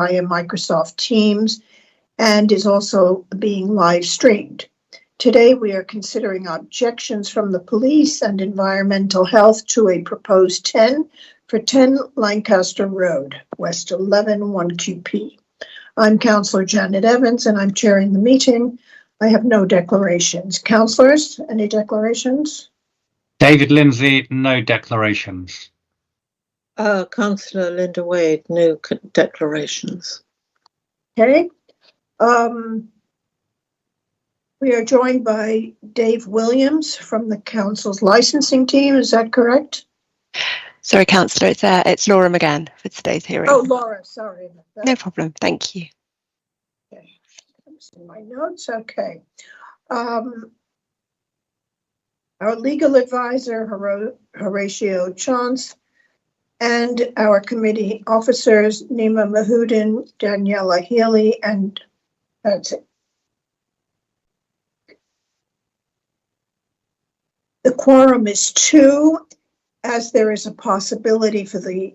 via Microsoft Teams and is also being live streamed. Today, we are considering objections from the police and environmental health to a proposed 10 for 10 Lancaster Road, West 11 1QP. I'm Councillor Janet Evans, and I'm chairing the meeting. I have no declarations. Councillors, any declarations? David Lindsay, no declarations. Councillor Linda Wade, no declarations. Okay. We are joined by Dave Williams from the council's licensing team. Is that correct? Sorry, Councillor, it's Laura McGann for today's hearing. Oh, Laura, sorry about that. No problem, thank you. Okay, that's in my notes. Okay. Our legal advisor, Horatio Chance, and our committee officers, Nima Mahudin, Daniela Healy, and that's it. The quorum is 2, as there is a possibility for the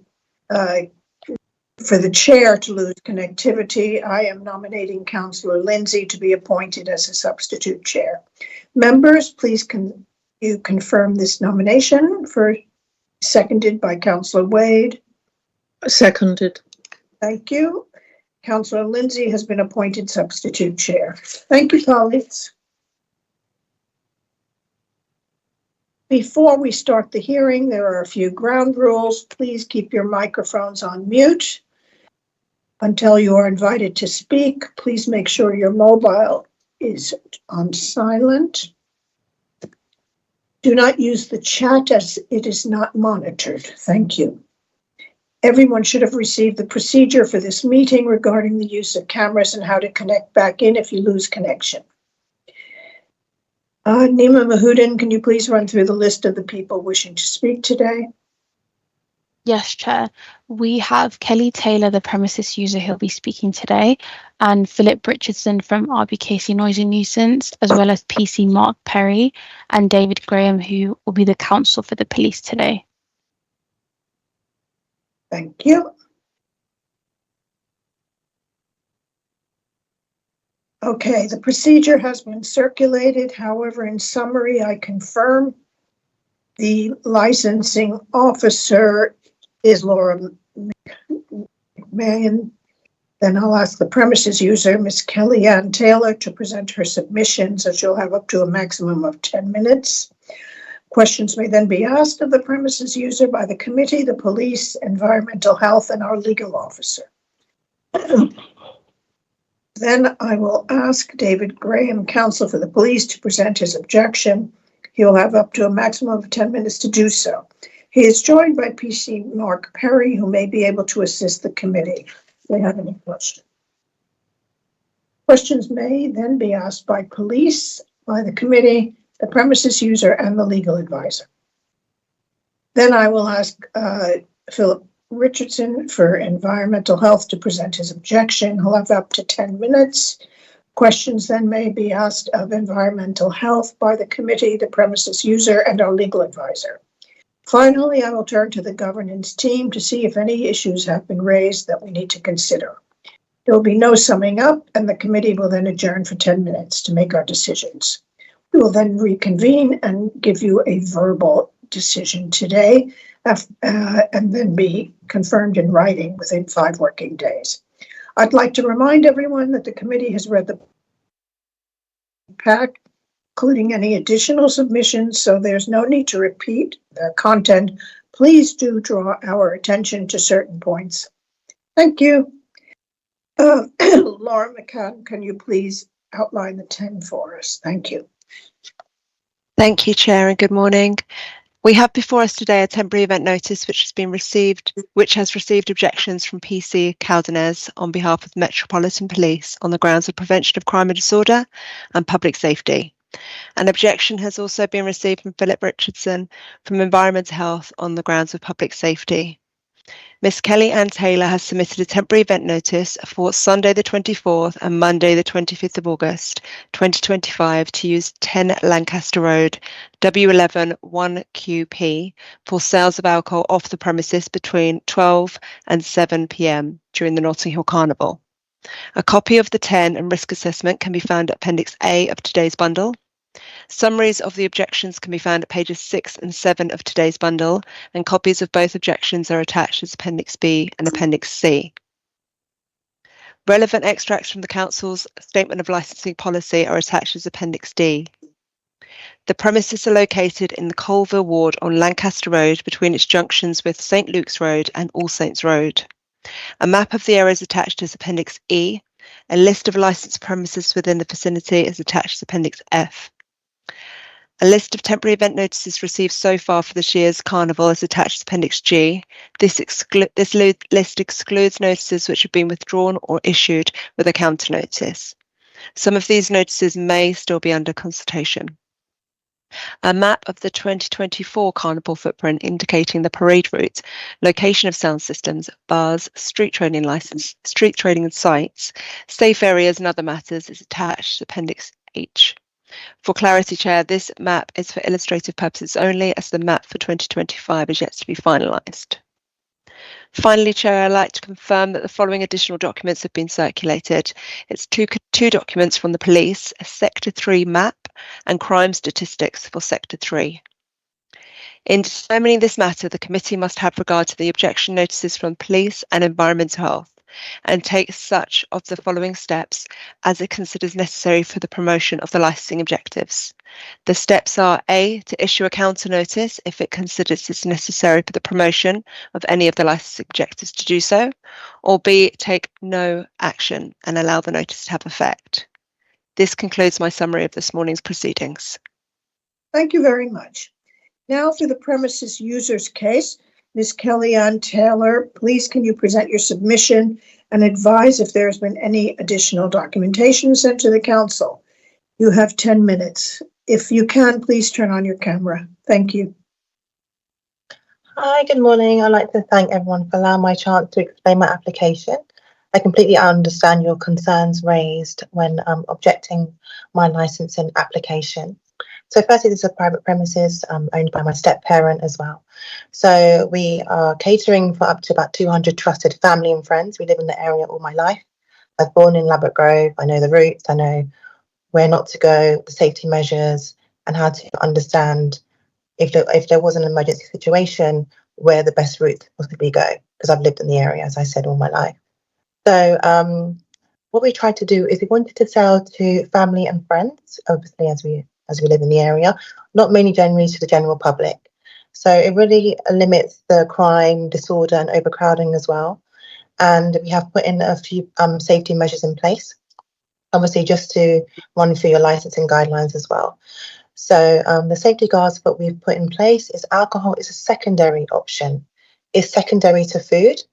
chair to lose connectivity. I am nominating Councillor Lindsay to be appointed as a substitute chair. Members, please can you confirm this nomination seconded by Councillor Wade? Seconded. Thank you. Councillor Lindsay has been appointed substitute chair. Thank you, colleagues. Before we start the hearing, there are a few ground rules. Please keep your microphones on mute until you are invited to speak. Please make sure your mobile is on silent. Do not use the chat as it is not monitored. Thank you. Everyone should have received the procedure for this meeting regarding the use of cameras and how to connect back in if you lose connection. Nima Mahudin, can you please run through the list of the people wishing to speak today? Yes, Chair. We have Kelly Taylor, the premises user, who'll be speaking today, and Philip Richardson from RBKC Noise and Nuisance, as well as PC Mark Perry and David Graham, who will be the counsel for the police today. Thank you. Okay, the procedure has been circulated. However, in summary, I confirm the licensing officer is Laura McMahon. Then I'll ask the premises user, Ms. Kellyanne Taylor, to present her submission, so she'll have up to a maximum of 10 minutes. Questions may then be asked of the premises user by the committee, the police, environmental health, and our legal officer. Then I will ask David Graham, counsel for the police, to present his objection. He will have up to a maximum of 10 minutes to do so. He is joined by PC Mark Perry, who may be able to assist the committee if they have any questions. Questions may then be asked by police, by the committee, the premises user, and the legal advisor. Then I will ask Philip Richardson for environmental health to present his objection. He'll have up to 10 minutes. Questions then may be asked of environmental health by the committee, the premises user, and our legal advisor. Finally, I will turn to the governance team to see if any issues have been raised that we need to consider. There will be no summing up, and the committee will then adjourn for 10 minutes to make our decisions. We will then reconvene and give you a verbal decision today, and then be confirmed in writing within 5 working days. I'd like to remind everyone that the committee has read the pack, including any additional submissions, so there's no need to repeat the content. Please do draw our attention to certain points. Thank you. Laura McCann, can you please outline the 10 for us? Thank you. Thank you, Chair, and good morning. We have before us today a temporary event notice which has received objections from PC Caldenez on behalf of the Metropolitan Police on the grounds of prevention of crime and disorder and public safety. An objection has also been received from Philip Richardson from Environmental Health on the grounds of public safety. Miss Kelly Ann Taylor has submitted a temporary event notice for Sunday the 24th and Monday the 25th of August 2025 to use 10 Lancaster Road, W11 1QP for sales of alcohol off the premises between 12 and 7 p.m. during the Notting Hill Carnival. A copy of the 10 and risk assessment can be found at Appendix A of today's bundle. Summaries of the objections can be found at pages 6 and 7 of today's bundle, and copies of both objections are attached as Appendix B and Appendix C. Relevant extracts from the Council's Statement of Licensing Policy are attached as Appendix D. The premises are located in the Colville ward on Lancaster Road between its junctions with St Luke's Road and All Saints Road. A map of the area is attached as Appendix E. A list of licensed premises within the vicinity is attached as Appendix F. A list of temporary event notices received so far for this year's carnival is attached to Appendix G. This list excludes notices which have been withdrawn or issued with a counter notice. Some of these notices may still be under consultation. A map of the 2024 carnival footprint indicating the parade route, location of sound systems, bars, street trading license, street trading and sites, safe areas and other matters is attached to Appendix H. For clarity, Chair, this map is for illustrative purposes only, as the map for 2025 is yet to be finalised. Finally, Chair, I'd like to confirm that the following additional documents have been circulated. It's two documents from the police, a Sector 3 map and crime statistics for Sector 3. In determining this matter, the committee must have regard to the objection notices from police and environmental health, and take such of the following steps as it considers necessary for the promotion of the licensing objectives. The steps are A, to issue a counter notice if it considers it's necessary for the promotion of any of the licensing objectives to do so, or B, take no action and allow the notice to have effect. This concludes my summary of this morning's proceedings. Thank you very much. Now for the premises users case. Ms. Kellyanne Taylor, please can you present your submission and advise if there has been any additional documentation sent to the council? You have 10 minutes. If you can, please turn on your camera. Thank you. Hi, good morning. I'd like to thank everyone for allowing my chance to explain my application. I completely understand your concerns raised when objecting my licensing application. So firstly, this is a private premises owned by my step-parent as well. So we are catering for up to about 200 trusted family and friends. We live in the area all my life. I was born in Ladbroke Grove. I know the routes. I know where not to go, the safety measures, and how to understand if there was an emergency situation, where the best route to possibly go, because I've lived in the area, as I said, all my life. So what we tried to do is we wanted to sell to family and friends, obviously, as we live in the area, not mainly generally to the general public. So it really limits the crime, disorder and overcrowding as well. And we have put in a few safety measures in place, obviously just to run through your licensing guidelines as well. So the safety guards that we've put in place is alcohol is a secondary option. It's secondary to food.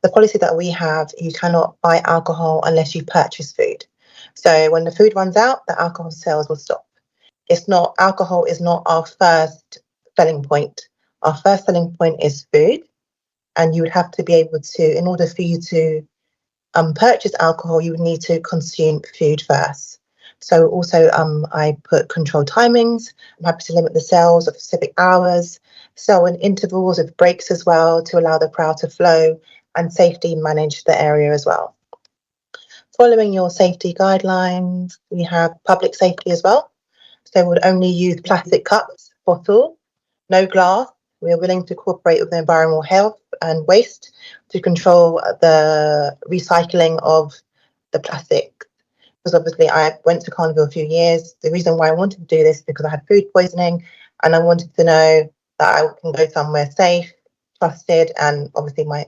The policy that we have, you cannot buy alcohol unless you purchase food. So when the food runs out, the alcohol sales will stop. Alcohol is not our first selling point. Our first selling point is food. And you would have to be able to, in order for you to purchase alcohol, you would need to consume food first. So also I put control timings. I'm happy to limit the sales of specific hours, sell in intervals with breaks as well to allow the crowd to flow, and safety manage the area as well. Following your safety guidelines, we have public safety as well. So we would only use plastic cups, bottle, no glass. We are willing to cooperate with the environmental health and waste to control the recycling of the plastic. Because obviously I went to Carnival a few years. The reason why I wanted to do this is because I had food poisoning and I wanted to know that I can go somewhere safe, trusted, and obviously my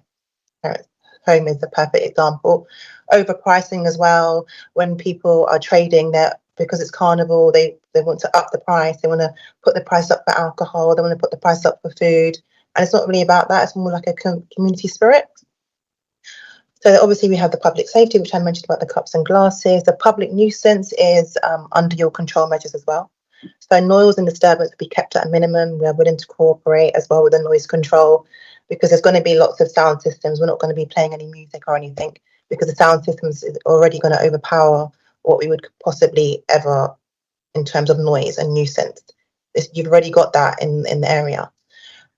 parents' home is the perfect example. Overpricing as well. When people are trading, because it's Carnival, they want to up the price. They want to put the price up for alcohol. They want to put the price up for food. And it's not really about that. It's more like a community spirit. So obviously we have the public safety, which I mentioned about the cups and glasses. The public nuisance is under your control measures as well. So noise and disturbance will be kept at a minimum. We are willing to cooperate as well with the noise control. because there's going to be lots of sound systems. We're not going to be playing any music or anything because the sound systems is already going to overpower what we would possibly ever in terms of noise and nuisance. You've already got that in the area.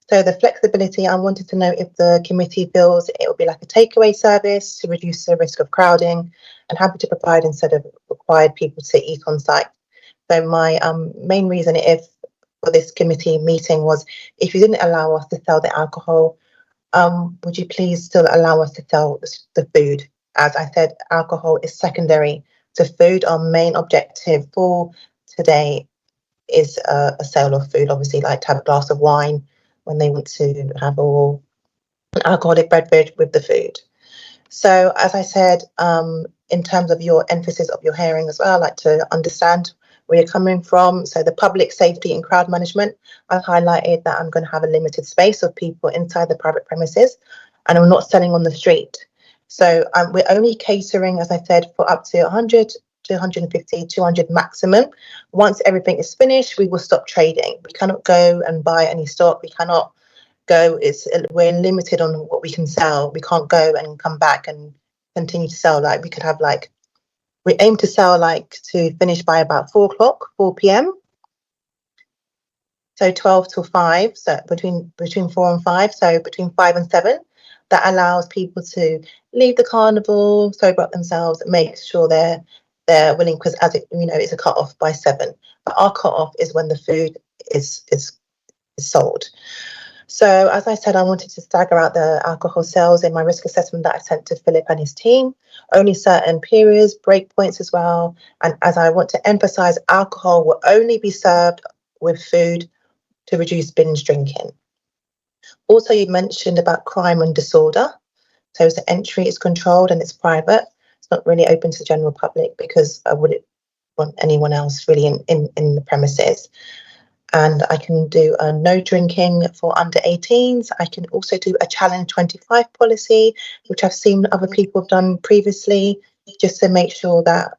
So the flexibility, I wanted to know if the committee feels it will be like a takeaway service to reduce the risk of crowding, and happy to provide instead of required people to eat on site. So my main reason for this committee meeting was, if you didn't allow us to sell the alcohol, would you please still allow us to sell the food? As I said, alcohol is secondary to food. Our main objective for today is a sale of food. Obviously, like to have a glass of wine when they want to have an alcoholic beverage with the food. So as I said, in terms of your emphasis of your hearing as well, I'd like to understand where you're coming from. So the public safety and crowd management, I've highlighted that I'm going to have a limited space of people inside the private premises, and I'm not selling on the street. So we're only catering, as I said, for up to 100 to 150, 200 maximum. Once everything is finished, we will stop trading. We cannot go and buy any stock. We cannot go. We're limited on what we can sell. We can't go and come back and continue to sell. Like we could have we aim to sell to finish by about 4 p.m. So 12 till 5. So between 4 and 5. So between 5 and 7. That allows people to leave the carnival, sober up themselves, make sure they're willing, because as it's a cut off by 7. But our cut off is when the food is sold. So as I said, I wanted to stagger out the alcohol sales in my risk assessment that I sent to Philip and his team. Only certain periods, break points as well. And as I want to emphasize, alcohol will only be served with food to reduce binge drinking. Also, you mentioned about crime and disorder. So the entry is controlled and it's private. It's not really open to the general public because I wouldn't want anyone else really in the premises. And I can do a no drinking for under 18s. I can also do a challenge 25 policy, which I've seen other people have done previously, just to make sure that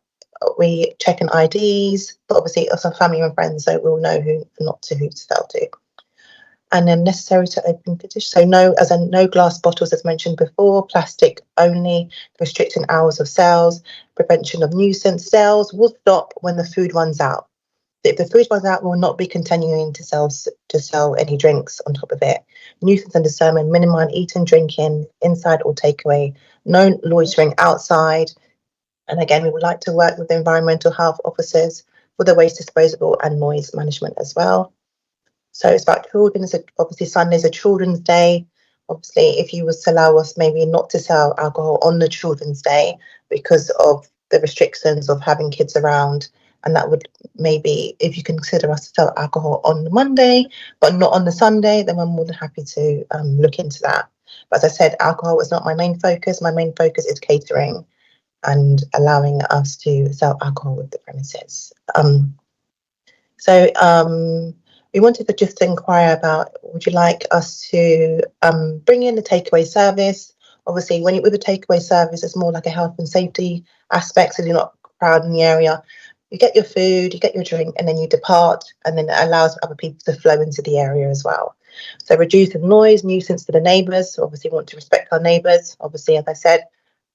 we check in IDs, but obviously also family and friends, so we'll know who to sell to. And then necessary to open conditions. So no glass bottles, as mentioned before, plastic only, restricting hours of sales, prevention of nuisance sales will stop when the food runs out. If the food runs out, we'll not be continuing to sell any drinks on top of it. Nuisance and discernment, minimize eating, drinking inside or takeaway, no loitering outside. And again, we would like to work with the environmental health officers for the waste disposal and noise management as well. So it's about children. Obviously, Sunday's a Children's Day. Obviously, if you was to allow us maybe not to sell alcohol on the Children's Day because of the restrictions of having kids around, and that would maybe, if you consider us to sell alcohol on the Monday, but not on the Sunday, then I'm more than happy to look into that. But as I said, alcohol is not my main focus. My main focus is catering and allowing us to sell alcohol with the premises. We wanted to just inquire about, would you like us to bring in the takeaway service? Obviously, with a takeaway service, it's more like a health and safety aspect, so you're not crowding the area. You get your food, you get your drink, and then you depart, and then it allows other people to flow into the area as well. So reducing noise, nuisance to the neighbours. So obviously, we want to respect our neighbours. Obviously, as I said,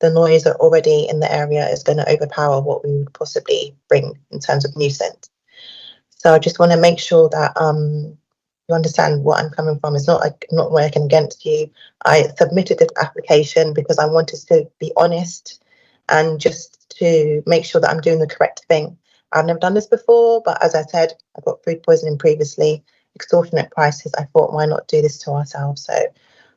the noise that already in the area is going to overpower what we would possibly bring in terms of nuisance. So I just want to make sure that you understand what I'm coming from. It's not working against you. I submitted this application because I wanted to be honest and just to make sure that I'm doing the correct thing. I've never done this before, but as I said, I got food poisoning previously, extortionate prices. I thought, why not do this to ourselves? So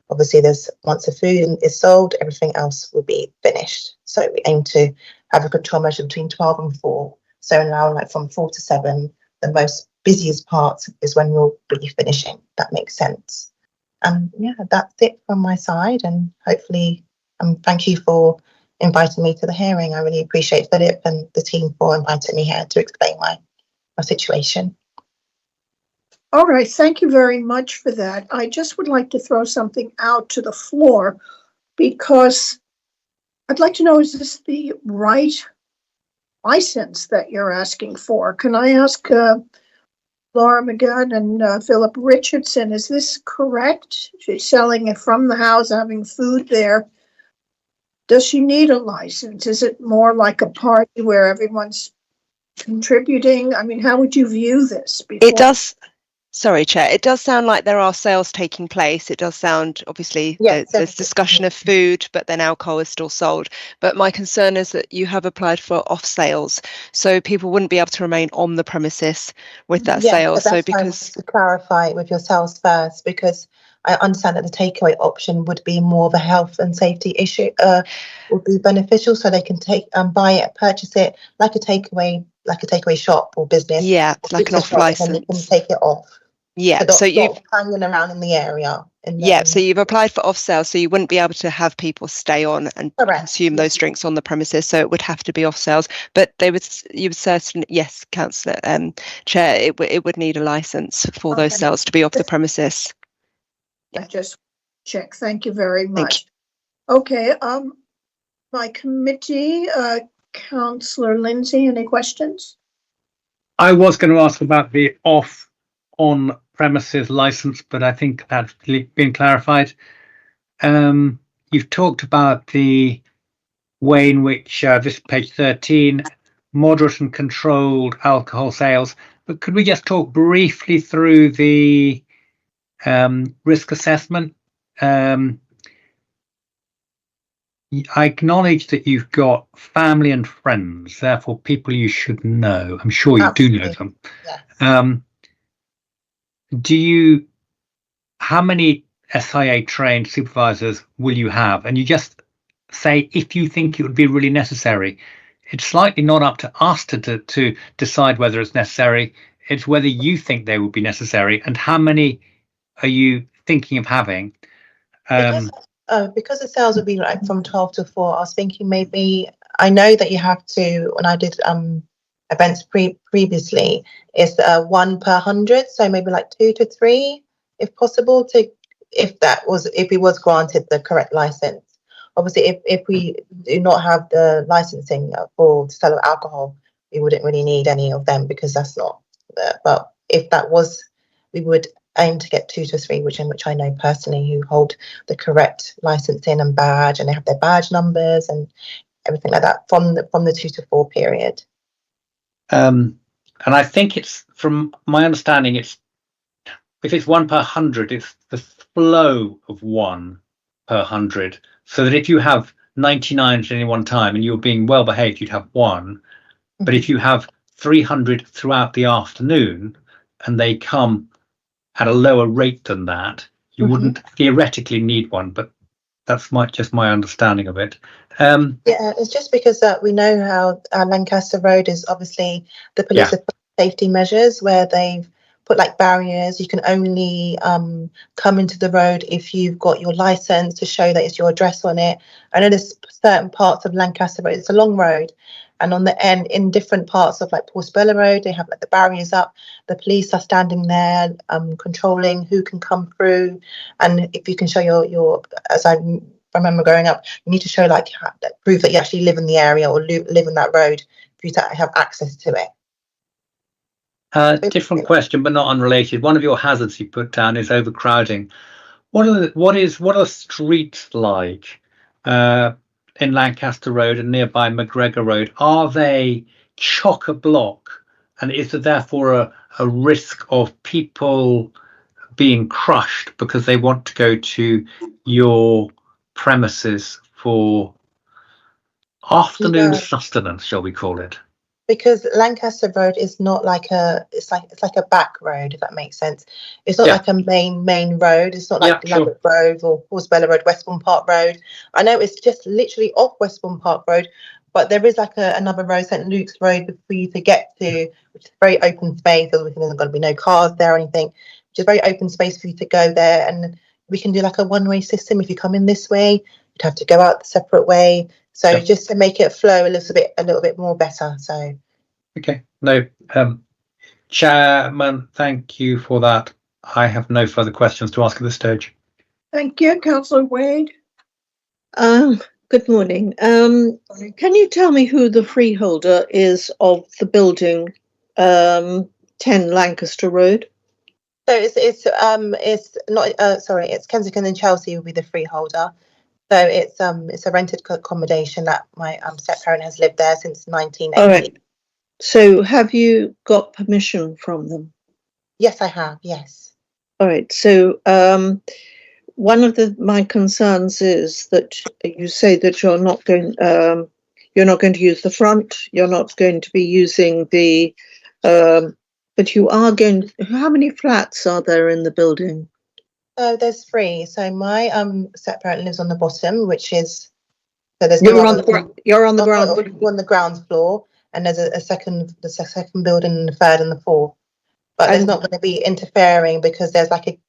obviously once the food is sold, everything else will be finished. So we aim to have a control measure between 12 and 4. So now from 4 to 7, the most busiest part is when we'll be finishing. That makes sense. Yeah, that's it from my side. And hopefully, thank you for inviting me to the hearing. I really appreciate Philip and the team for inviting me here to explain my situation. All right, thank you very much for that. I just would like to throw something out to the floor because I'd like to know, is this the right license that you're asking for? Can I ask Laura McGann and Philip Richardson. Is this correct? She's selling it from the house, having food there. Does she need a license? Is it more like a party where everyone's contributing? I mean, how would you view this? It does. Sorry, Chair. It does sound like there are sales taking place. It does sound, obviously, Yes, there's discussion of food, but then alcohol is still sold. But my concern is that you have applied for off sales, so people wouldn't be able to remain on the premises with that sale. So because to clarify it with yourselves first, because I understand that the takeaway option would be more of a health and safety issue, would be beneficial, so they can buy it, purchase it like a takeaway shop or business. Yeah, like an off license. And you can take it off. Yeah, so you've hanging around in the area. So you've applied for off sale, so you wouldn't be able to have people stay on and consume those drinks on the premises. So it would have to be off sales. But you would certainly, yes, Councillor Chair, it would need a license for those sales to be off the premises. I just check. Thank you very much. Okay. My committee, Councillor Lindsay, any questions? I was going to ask about the on premises license, but I think that's been clarified. You've talked about the way in which this is page 13, moderate and controlled alcohol sales, but could we just talk briefly through the risk assessment? I acknowledge that you've got family and friends, therefore people you should know. I'm sure you do know them. Yes. How many SIA trained supervisors will you have? And you just say if you think it would be really necessary. It's slightly not up to us to decide whether it's necessary. It's whether you think they would be necessary, and how many are you thinking of having? Because the sales would be like from 12 to 4, I was thinking maybe, I know that you have to, when I did events previously, it's 1 per 100, so maybe like 2 to 3 if possible, if it was granted the correct license. Obviously, if we do not have the licensing for the sale of alcohol, we wouldn't really need any of them, because that's not but if that was, we would aim to get 2 to 3, which I know personally who hold the correct licensing and badge, and they have their badge numbers and everything like that from the 2 to 4 period. And I think it's, from my understanding, if it's 1 per 100, it's the flow of 1 per 100. So that if you have 99 at any one time and you're being well behaved, you'd have 1. But if you have 300 throughout the afternoon and they come at a lower rate than that, you wouldn't theoretically need 1. But that's just my understanding of it. It's just because we know how Lancaster Road is, obviously the police have put safety measures where they've put like barriers. You can only come into the road if you've got your license to show that it's your address on it. I know there's certain parts of Lancaster Road, it's a long road, and on the end, in different parts of like Portobello Road, they have like the barriers up. The police are standing there controlling who can come through, and if you can show your as I remember growing up, you need to show like proof that you actually live in the area or live in that road for you to have access to it. Different question, but not unrelated. One of your hazards you put down is overcrowding. What are streets like in Lancaster Road and nearby McGregor Road? Are they chock-a-block, and is there therefore a risk of people being crushed because they want to go to your premises for afternoon sustenance, shall we call it? Because Lancaster Road is not like it's like a back road, if that makes sense. It's not like a main road. It's not like Lambeth Road or Portobello Road, Westbourne Park Road. I know it's just literally off Westbourne Park Road, but there is like another road, St Luke's Road, for you to get to, which is very open space. There's going to be no cars there or anything, which is very open space for you to go there. And we can do like a one-way system. If you come in this way, you'd have to go out the separate way. So just to make it flow a little bit more better. So okay, no, Chairman, thank you for that. I have no further questions to ask at this stage. Thank you, Councillor Wade. Good morning. Can you tell me who the freeholder is of the building to 10 Lancaster Road? So it's not sorry, it's Kensington and Chelsea will be the freeholder. So it's a rented accommodation that my step parent has lived there since 1980. All right. So have you got permission from them? Yes, I have. Yes. All right. So one of my concerns is that you say that you're not going to use the front. You're not going to be using the. But you are going. How many flats are there in the building? There's 3. So my step parent lives on the bottom, which is so there's You're no on other, you're on the ground. You're on the ground floor, and there's the second building, and the third and the fourth. But there's not going to be interfering because there's like a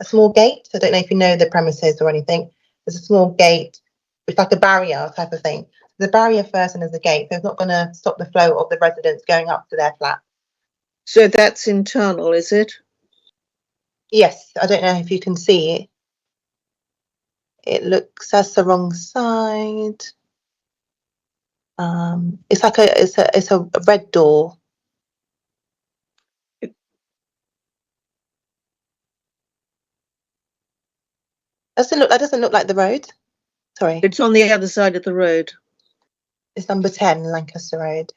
small gate. I don't know if you know the premises or anything. There's a small gate. It's like a barrier type of thing. The barrier first, and there's a gate. So it's not going to stop the flow of the residents going up to their flat. So that's internal, is it? Yes, I don't know if you can see it. It looks that's the wrong side. It's like it's a red door. That doesn't look like the road. Sorry. It's on the other side of the road. It's number 10 Lancaster Road.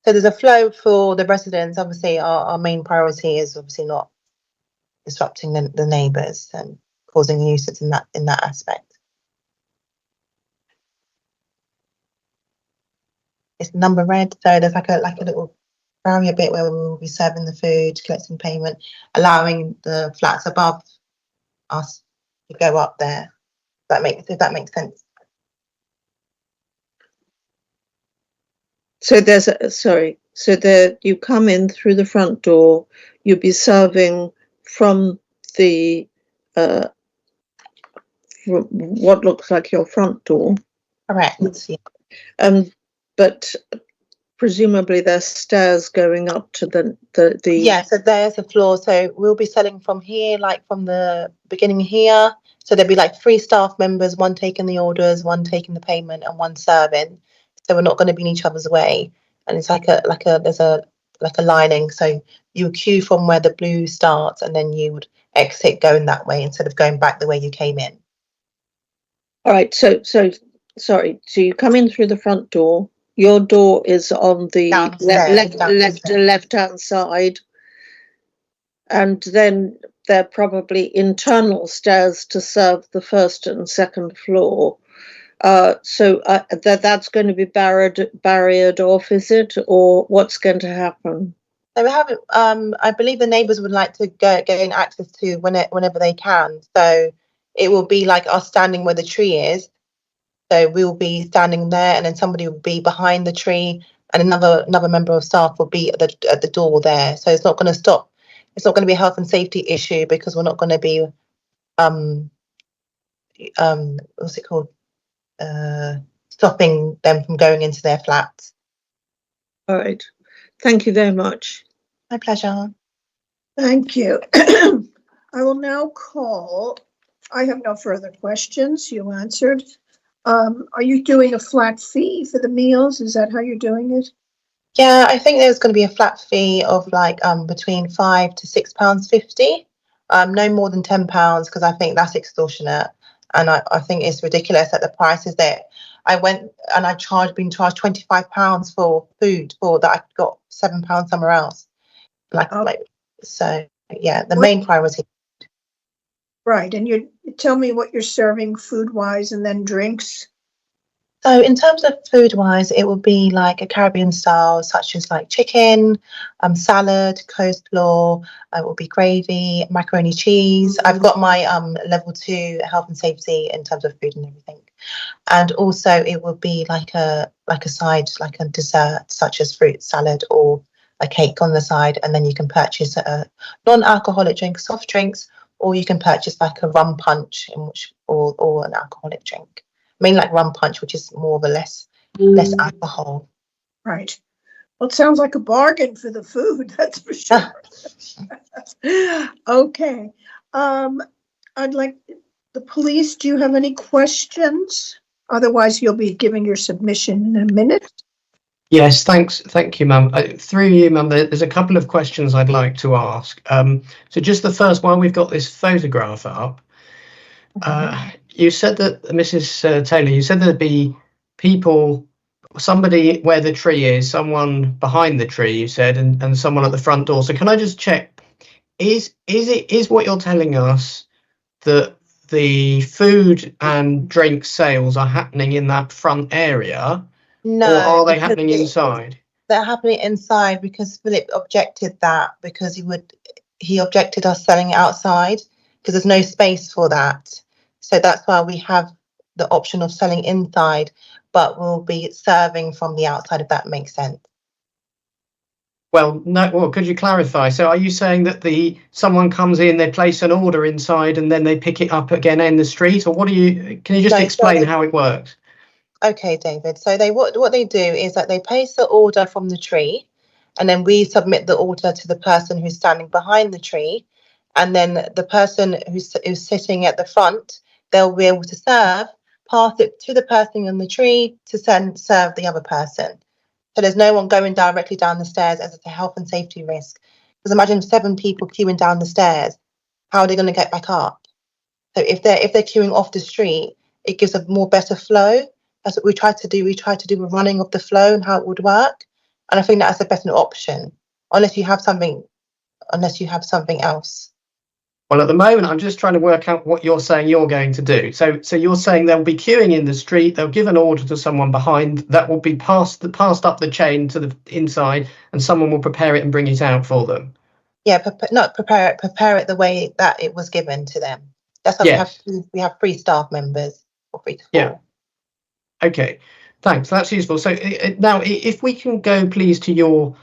So there's a flow for the residents. Obviously, our main priority is obviously not disrupting the neighbours and causing a nuisance in that aspect. It's number red, so there's like a little barrier bit where we will be serving the food, collecting payment, allowing the flats above us to go up there. If that makes sense. So you come in through the front door, you'll be serving from the from what looks like your front door. Correct. But presumably there's stairs going up to the Yeah, so there's a floor. So we'll be selling from here, like from the beginning here. So there'll be like 3 staff members, 1 taking the orders, 1 taking the payment, and 1 serving. So we're not going to be in each other's way. And it's there's a lining. So you queue from where the blue starts, and then you would exit going that way instead of going back the way you came in. All right. So sorry. So you come in through the front door. Your door is on the left-hand side, and then there are probably internal stairs to serve the first and second floor. So that's going to be barriered off, is it, or what's going to happen? So we have, I believe the neighbours would like to gain access to whenever they can. So it will be like us standing where the tree is. So we will be standing there, and then somebody will be behind the tree, and another member of staff will be at the door there. So it's not going to stop. It's not going to be a health and safety issue because we're not going to be what's it called? Stopping them from going into their flats. All right. Thank you very much. My pleasure. Thank you. I will now call. I have no further questions. You answered. Are you doing a flat fee for the meals? Is that how you're doing it? Yeah, I think there's going to be a flat fee of like between £5 to £6.50. No more than £10 because I think that's extortionate, and I think it's ridiculous at the prices there. I went and been charged £25 for food for that I got £7 somewhere else. So yeah, the main priority. Right, and you tell me what you're serving food-wise and then drinks. So in terms of food-wise, it will be like a Caribbean style, such as like chicken, salad, coleslaw. It will be gravy, macaroni cheese. I've got my level 2 health and safety in terms of food and everything. And also it will be like a side, like a dessert, such as fruit salad or a cake on the side. And then you can purchase a non-alcoholic drink, soft drinks, or you can purchase like a rum punch or an alcoholic drink. I mean, like rum punch, which is more of a less alcohol. Right. Well, it sounds like a bargain for the food, that's for sure. Okay. I'd like the police. Do you have any questions? Otherwise, you'll be giving your submission in a minute. Yes, thank you, ma'am. Through you, ma'am, there's a couple of questions I'd like to ask. So just the first one, we've got this photograph up. You said that, Mrs. Taylor, you said there'd be people, somebody where the tree is, someone behind the tree, you said, and someone at the front door. So can I just check, is what you're telling us that the food and drink sales are happening in that front area? No, or are they because happening inside? they're happening inside because Philip objected that, because he objected us selling it outside because there's no space for that. So that's why we have the option of selling inside, but we'll be serving from the outside, if that makes sense. Well, no. Well, could you clarify? So, are you saying that someone comes in, they place an order inside, and then they pick it up again in the street, or what do you? Can you just explain how it works? Okay, David. So what they do is that they place the order from the tree, and then we submit the order to the person who's standing behind the tree, and then the person who's sitting at the front, they'll be able to pass it to the person on the tree to serve the other person. So there's no one going directly down the stairs, as it's a health and safety risk. Because imagine 7 people queuing down the stairs, how are they going to get back up? So if they're queuing off the street, it gives a more better flow. That's what we try to do. We try to do a running of the flow and how it would work. And I think that's a better option, unless you have something else. Well, at the moment, I'm just trying to work out what you're saying you're going to do. So you're saying they'll be queuing in the street, they'll give an order to someone behind, that will be passed up the chain to the inside, and someone will prepare it and bring it out for them. Yeah, prepare it the way that it was given to them. That's why we have 3 staff members, or 3 to 4. Yeah. Okay, thanks. That's useful. So now, if we can go, please, to your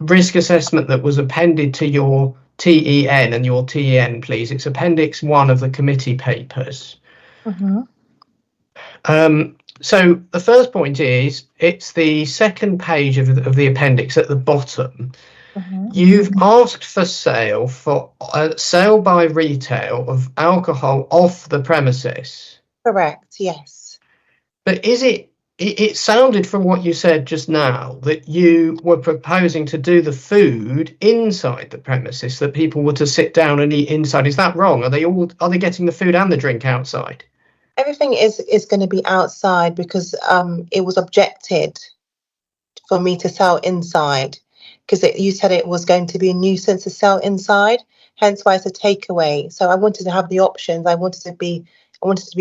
risk assessment that was appended to your TEN and your TEN, please. It's Appendix 1 of the committee papers. Mm-hmm. So the first point is, it's the second page of the appendix at the bottom. Mm-hmm. You've asked for sale by retail of alcohol off the premises. Correct, yes. But it sounded from what you said just now that you were proposing to do the food inside the premises, that people were to sit down and eat inside. Is that wrong? Are they getting the food and the drink outside? Everything is going to be outside, because it was objected for me to sell inside, because you said it was going to be a nuisance to sell inside, hence why it's a takeaway. So I wanted to have the options. I wanted to be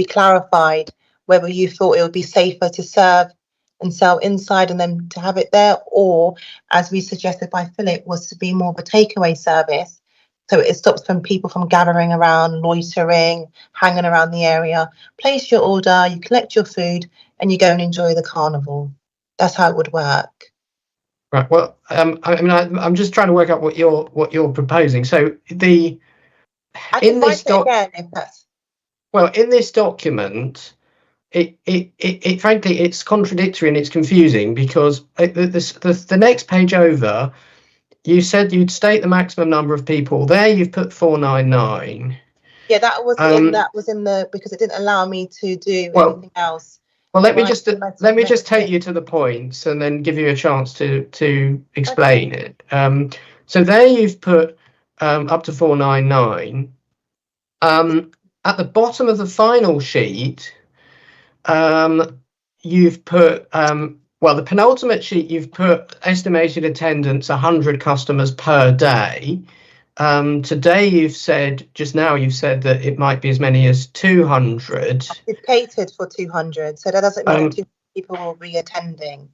clarified whether you thought it would be safer to serve and sell inside and then to have it there, or, as we suggested by Philip, was to be more of a takeaway service. So it stops people from gathering around, loitering, hanging around the area. Place your order, you collect your food, and you go and enjoy the carnival. That's how it would work. Right. Well, I'm just trying to work out what you're proposing. So in this document, it frankly, it's contradictory and it's confusing, because the next page over, you said you'd state the maximum number of people. There you've put 499. Yeah, that was in the because it didn't allow me to do anything else. Well, let me just take you to the points and then give you a chance to explain it. So there you've put up to 499. At the bottom of the final sheet, you've put the penultimate sheet, you've put estimated attendance 100 customers per day. Today you've said that it might be as many as 200. It's catered for 200, so that doesn't mean 200 people will be attending.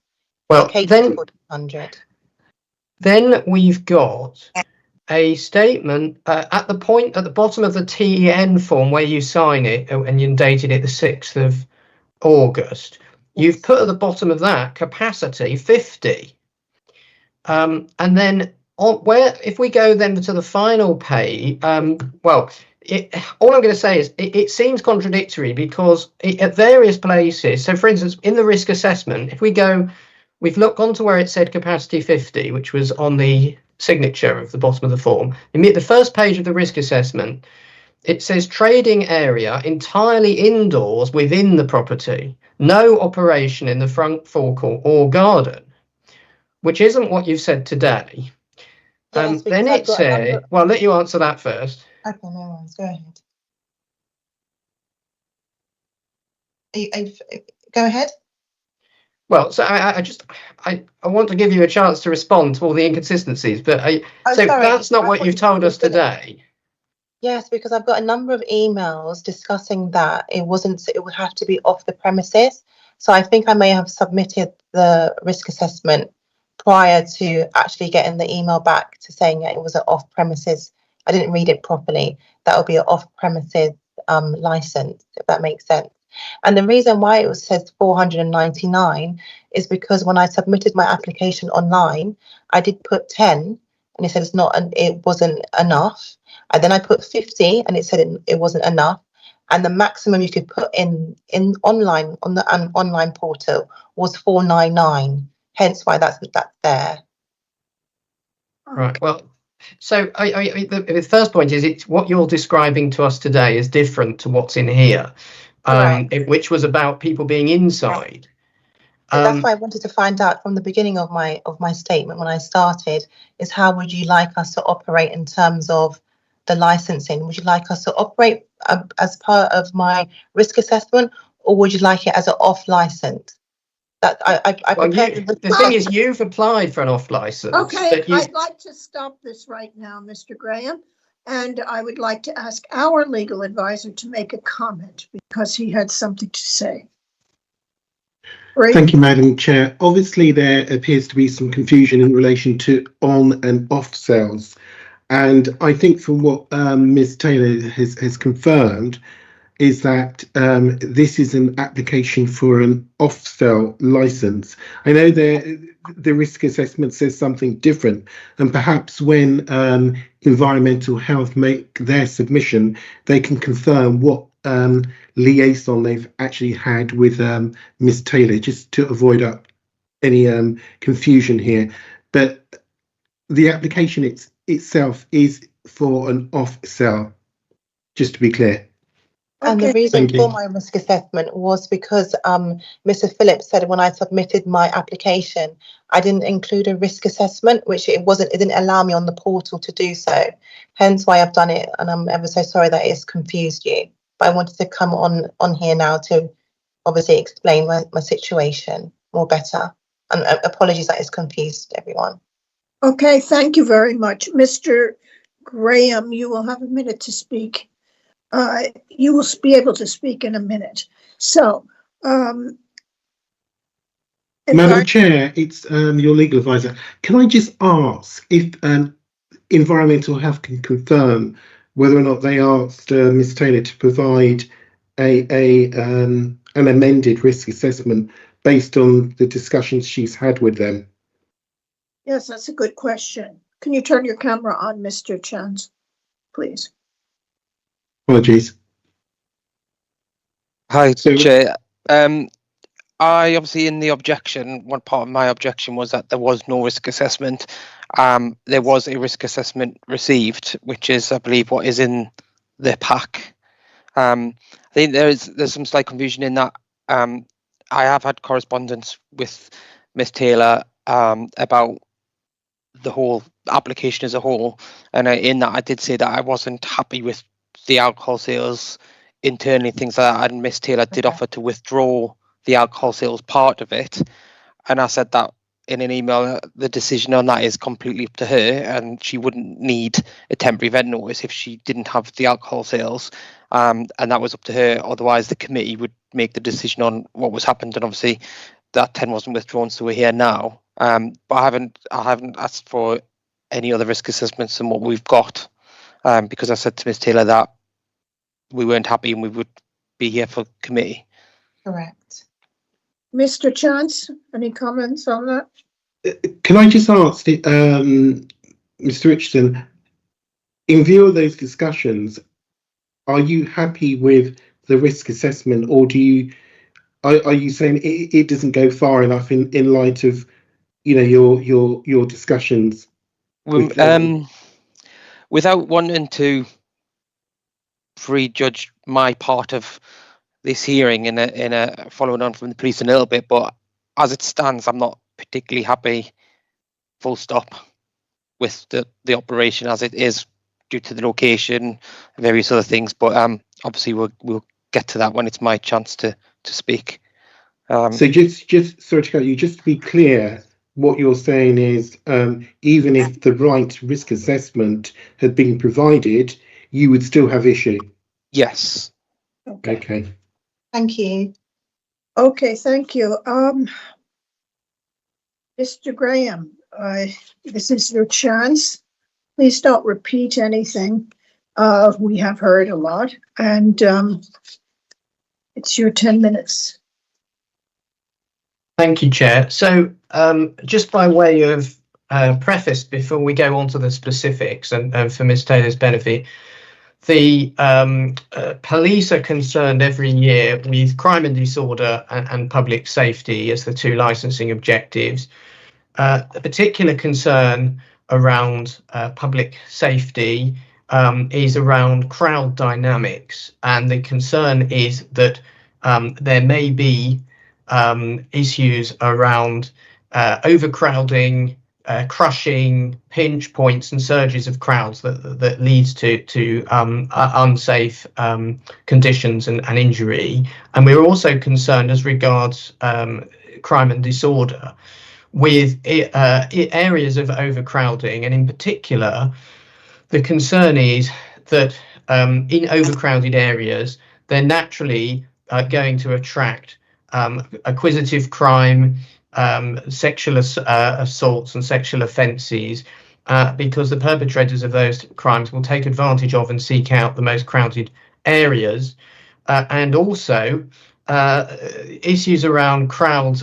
Well, catered for 200. Then we've got a statement at the bottom of the TEN form where you sign it, and you dated it the 6th of August. You've put at the bottom of that capacity 50, and then if we go then to the final page, all I'm going to say is it seems contradictory, because at various places, so for instance in the risk assessment, we've looked onto where it said capacity 50, which was on the signature of the bottom of the form. The first page of the risk assessment, it says trading area entirely indoors within the property, no operation in the front forecourt or garden, which isn't what you've said today. Yes, Then because I've it got a number. said, well, let you answer that first. Okay, no worries. Go ahead. Go ahead. Well, so I want to give you a chance to respond to all the inconsistencies, but so sorry, that's not I what thought you've you told were us gonna- today. Yes, because I've got a number of emails discussing that it would have to be off the premises. So I think I may have submitted the risk assessment prior to actually getting the email back to saying that it was an off premises. I didn't read it properly. That would be an off premises license, if that makes sense. And the reason why it says 499 is because when I submitted my application online, I did put 10 and it said it wasn't enough. And then I put 50 and it said it wasn't enough. And the maximum you could put in online on the online portal was 499. Hence why that's there. Right. Well, so the first point is it's what you're describing to us today is different to what's in here, which was about people being inside. So that's why I wanted to find out from the beginning of my statement when I started is how would you like us to operate in terms of the licensing? Would you like us to operate as part of my risk assessment, or would you like it as an off license? That the thing is, you've applied for an off license. Okay, I'd like to stop this right now, Mr. Graham, and I would like to ask our legal advisor to make a comment because he had something to say. Right. Thank you, Madam Chair. Obviously, there appears to be some confusion in relation to on and off sales. And I think from what Ms. Taylor has confirmed is that this is an application for an off-sale license. I know the risk assessment says something different, and perhaps when Environmental Health make their submission, they can confirm what liaison they've actually had with Ms. Taylor, just to avoid any confusion here. But the application itself is for an off-sale, just to be clear. And the reason for my risk assessment was because Mr. Phillips said when I submitted my application, I didn't include a risk assessment, which it didn't allow me on the portal to do so. Hence why I've done it, and I'm ever so sorry that it's confused you. But I wanted to come on here now to obviously explain my situation more better. And apologies that it's confused everyone. Okay, thank you very much. Mr. Graham, you will have a minute to speak. You will be able to speak in a minute. So, Madam Chair, it's your legal advisor. Can I just ask if Environmental Health can confirm whether or not they asked Ms. Taylor to provide an amended risk assessment based on the discussions she's had with them? Yes, that's a good question. Can you turn your camera on, Mr. Chance, please? Apologies. Hi, Chair. I obviously, in the objection, one part of my objection was that there was no risk assessment. There was a risk assessment received, which is, I believe, what is in the pack. I think there's some slight confusion in that. I have had correspondence with Ms. Taylor about the whole application as a whole, and in that I did say that I wasn't happy with the alcohol sales internally, things like that, and Miss Taylor did offer to withdraw the alcohol sales part of it, and I said that in an email, the decision on that is completely up to her, and she wouldn't need a temporary event notice if she didn't have the alcohol sales, and that was up to her. Otherwise the committee would make the decision on what was happened, and obviously that 10 wasn't withdrawn, so we're here now. But I haven't asked for any other risk assessments than what we've got, because I said to Ms. Taylor that we weren't happy and we would be here for committee. Correct. Mr. Chance, any comments on that? Can I just ask, Mr. Richardson, in view of those discussions, are you happy with the risk assessment, or are you saying it doesn't go far enough in light of your discussions? Without wanting to prejudge my part of this hearing in a following on from the police in a little bit, but as it stands, I'm not particularly happy, full stop, with the operation as it is due to the location and various other things. But obviously we'll get to that when it's my chance to speak. So just sorry to cut you, just to be clear, what you're saying is even if the right risk assessment had been provided, you would still have issue. Yes. Okay. Thank you. Okay, thank you. Mr. Graham, this is your chance. Please don't repeat anything. We have heard a lot, and it's your 10 minutes. Thank you, Chair. So just by way of preface before we go on to the specifics and for Ms Taylor's benefit, the police are concerned every year with crime and disorder and public safety as the two licensing objectives. A particular concern around public safety is around crowd dynamics, and the concern is that there may be issues around overcrowding, crushing, pinch points and surges of crowds that leads to unsafe conditions and injury. And we're also concerned as regards crime and disorder with areas of overcrowding, and in particular the concern is that in overcrowded areas they're naturally going to attract acquisitive crime, sexual assaults and sexual offences, because the perpetrators of those crimes will take advantage of and seek out the most crowded areas, and also issues around crowds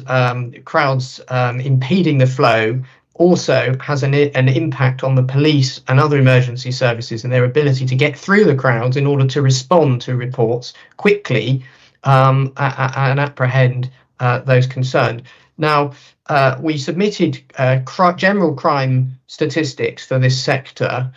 impeding the flow also has an impact on the police and other emergency services and their ability to get through the crowds in order to respond to reports quickly and apprehend those concerned. Now, we submitted general crime statistics for this sector.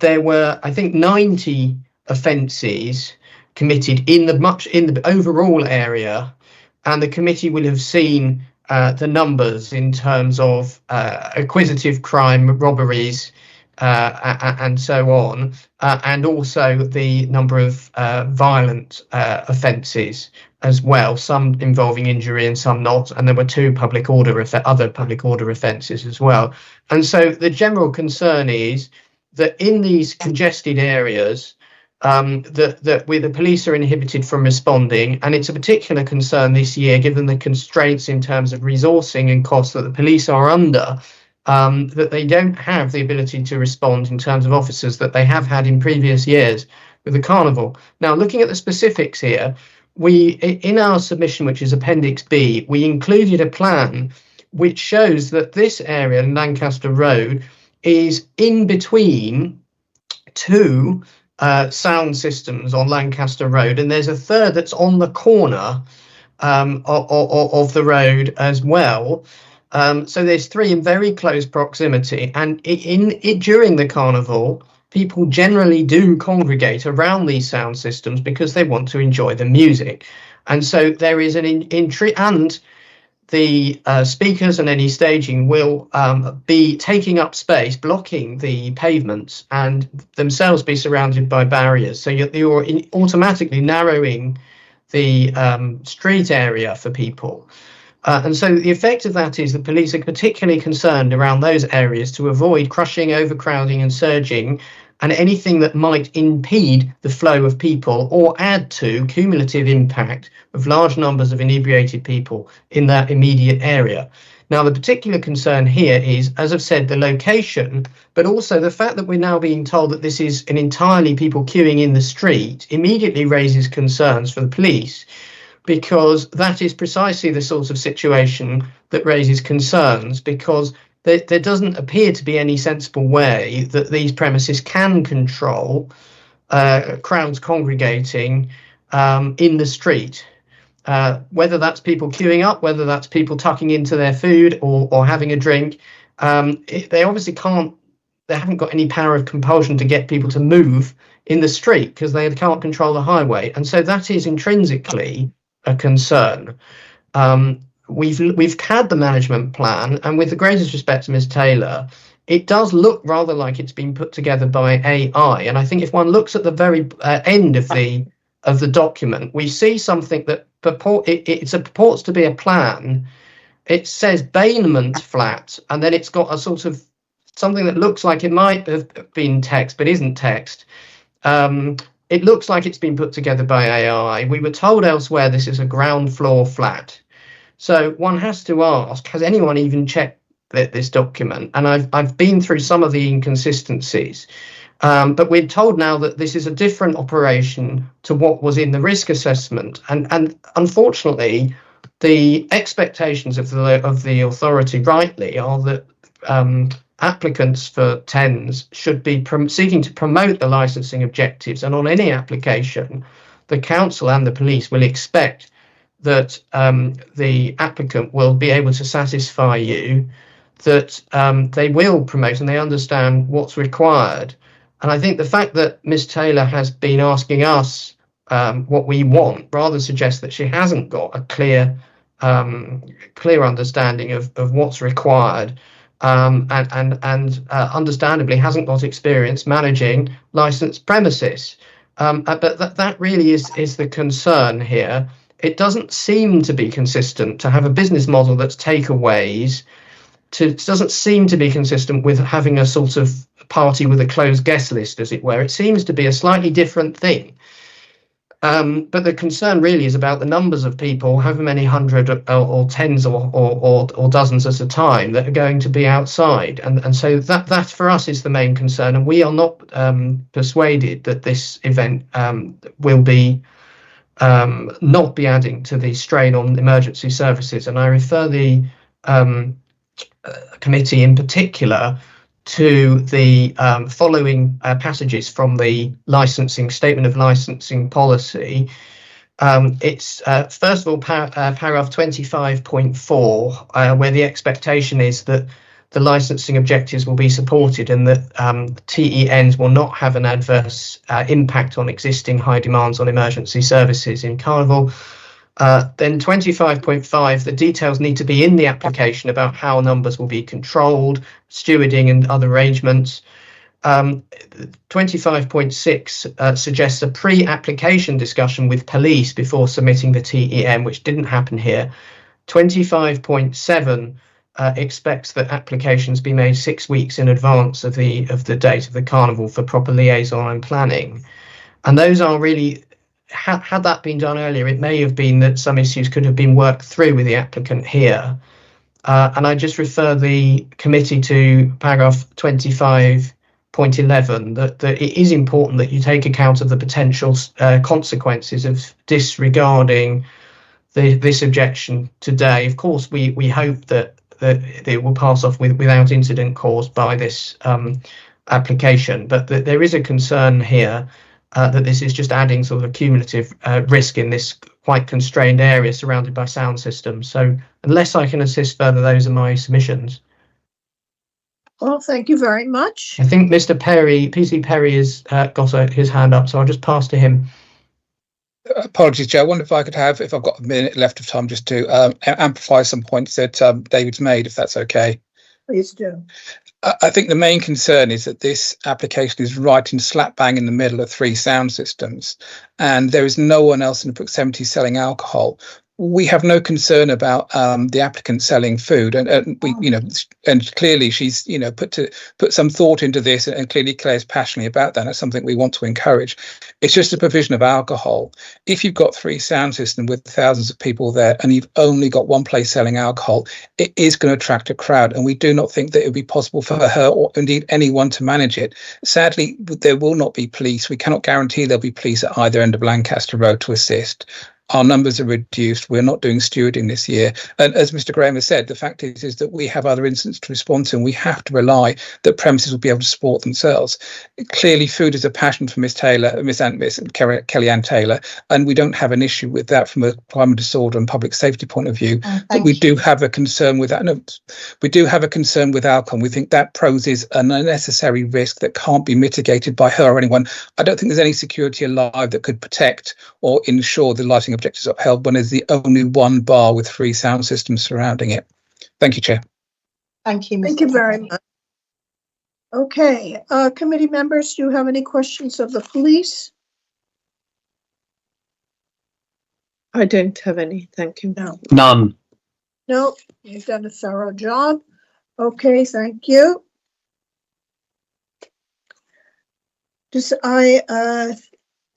There were, I think, 90 offences committed in the overall area, and the committee will have seen the numbers in terms of acquisitive crime, robberies, and so on, and also the number of violent offences as well, some involving injury and some not, and there were two other public order offences as well. And so the general concern is that in these congested areas, that the police are inhibited from responding, and it's a particular concern this year given the constraints in terms of resourcing and costs that the police are under, that they don't have the ability to respond in terms of officers that they have had in previous years with the carnival. Now, looking at the specifics here, in our submission, which is Appendix B, we included a plan which shows that this area, Lancaster Road, is in between two sound systems on Lancaster Road, and there's a third that's on the corner of the road as well. So there's three in very close proximity, and during the carnival, people generally do congregate around these sound systems because they want to enjoy the music. And so there is and the speakers and any staging will be taking up space, blocking the pavements, and themselves be surrounded by barriers. So you're automatically narrowing the street area for people. And so the effect of that is the police are particularly concerned around those areas to avoid crushing, overcrowding and surging, and anything that might impede the flow of people or add to cumulative impact of large numbers of inebriated people in that immediate area. Now, the particular concern here is, as I've said, the location, but also the fact that we're now being told that this is an entirely people queuing in the street immediately raises concerns for the police, because that is precisely the sort of situation that raises concerns, because there doesn't appear to be any sensible way that these premises can control crowds congregating in the street, whether that's people queuing up, whether that's people tucking into their food or having a drink. They obviously can't they haven't got any power of compulsion to get people to move in the street because they can't control the highway, and so that is intrinsically a concern. We've had the management plan, and with the greatest respect to Ms. Taylor, it does look rather like it's been put together by AI. And I think if one looks at the very end of the document, we see something that purports to be a plan. It says Bainment Flat, and then it's got a sort of something that looks like it might have been text, but isn't text. It looks like it's been put together by AI. We were told elsewhere this is a ground floor flat. So one has to ask, has anyone even checked this document? And I've been through some of the inconsistencies, but we're told now that this is a different operation to what was in the risk assessment. And unfortunately, the expectations of the authority rightly are that applicants for TENS should be seeking to promote the licensing objectives, and on any application, the council and the police will expect that the applicant will be able to satisfy you that they will promote and they understand what's required. And I think the fact that Ms. Taylor has been asking us what we want rather suggests that she hasn't got a clear understanding of what's required, and understandably hasn't got experience managing licensed premises. But that really is the concern here. It doesn't seem to be consistent to have a business model that's takeaways. It doesn't seem to be consistent with having a sort of party with a closed guest list, as it were. It seems to be a slightly different thing. But the concern really is about the numbers of people, however many hundred or tens or dozens at a time, that are going to be outside. And so that for us is the main concern. And we are not persuaded that this event will be not be adding to the strain on emergency services. And I refer the committee in particular to the following passages from the licensing statement of licensing policy. It's first of all paragraph 25.4, where the expectation is that the licensing objectives will be supported and that TENs will not have an adverse impact on existing high demands on emergency services in Carnival. Then 25.5, the details need to be in the application about how numbers will be controlled, stewarding and other arrangements. 25.6 suggests a pre-application discussion with police before submitting the TEN, which didn't happen here. 25.7 expects that applications be made 6 weeks in advance of the date of the Carnival for proper liaison and planning. And those are really, had that been done earlier, it may have been that some issues could have been worked through with the applicant here. And I just refer the committee to paragraph 25.11, that it is important that you take account of the potential consequences of disregarding this objection today. Of course, we hope that it will pass off without incident caused by this application, but there is a concern here that this is just adding sort of a cumulative risk in this quite constrained area surrounded by sound systems. So unless I can assist further, those are my submissions. Well, thank you very much. I think Mr. Perry, PC Perry, has got his hand up, so I'll just pass to him. Apologies, Joe. I wonder if I've got a minute left of time just to amplify some points that David's made, if that's okay. Please do. I think the main concern is that this application is right in slap bang in the middle of 3 sound systems, and there is no one else in the proximity selling alcohol. We have no concern about the applicant selling food, and we, and clearly she's, put some thought into this, and clearly Claire's passionately about that. That's something we want to encourage. It's just a provision of alcohol. If you've got 3 sound systems with thousands of people there, and you've only got one place selling alcohol, it is going to attract a crowd, and we do not think that it would be possible for her or indeed anyone to manage it. Sadly, there will not be police. We cannot guarantee there'll be police at either end of Lancaster Road to assist. our numbers are reduced. We're not doing stewarding this year. And as Mr. Graham has said, the fact is that we have other incidents to respond to, and we have to rely that premises will be able to support themselves. Clearly, food is a passion for Miss Taylor, Miss Kellyanne Taylor, and we don't have an issue with that from a crime disorder and public safety point of view. But we do have a concern with that. No, we do have a concern with alcohol. We think that poses an unnecessary risk that can't be mitigated by her or anyone. I don't think there's any security alive that could protect or ensure the lighting objectives are upheld when there's the only one bar with 3 sound systems surrounding it. Thank you, Chair. Thank you, Mr. Thank you very much. Okay, committee members, do you have any questions of the police? I don't have any, thank you. No. None. No, you've done a thorough job. Okay, thank you. Does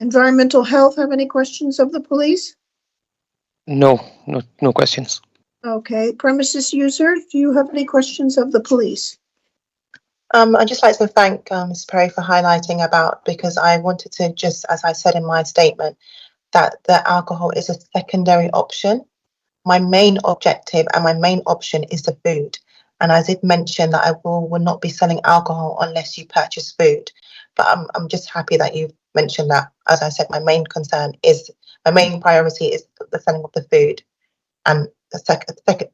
environmental health have any questions of the police? No questions. Okay, premises user, do you have any questions of the police? I'd just like to thank Ms. Perry for highlighting about, because I wanted to just, as I said in my statement, that the alcohol is a secondary option. My main objective and my main option is the food. And I did mention that I will not be selling alcohol unless you purchase food. But I'm just happy that you mentioned that. As I said, my main priority is the selling of the food, and the second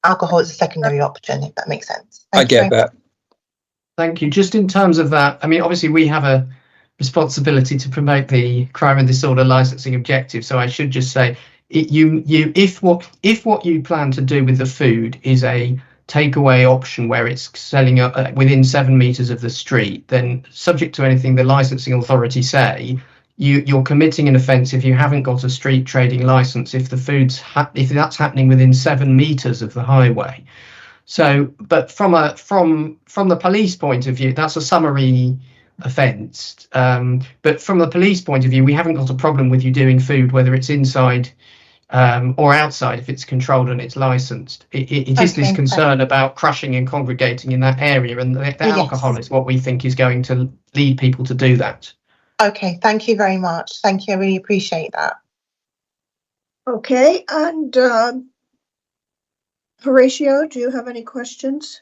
alcohol is a secondary option, if that makes sense. I get that. Thank you. Just in terms of that, I mean, obviously we have a responsibility to promote the crime and disorder licensing objective. So I should just say, if what you plan to do with the food is a takeaway option where it's selling within 7 meters of the street, then subject to anything the licensing authority say, you're committing an offence if you haven't got a street trading license if the food's if that's happening within 7 meters of the highway. So, but from the police point of view, that's a summary offence. But from the police point of view, we haven't got a problem with you doing food, whether it's inside or outside, if it's controlled and it's licensed. It is this concern about crushing and congregating in that area, and the alcohol is what we think is going to lead people to do that. Okay, thank you very much. Thank you, I really appreciate that. Okay, and Horatio, do you have any questions?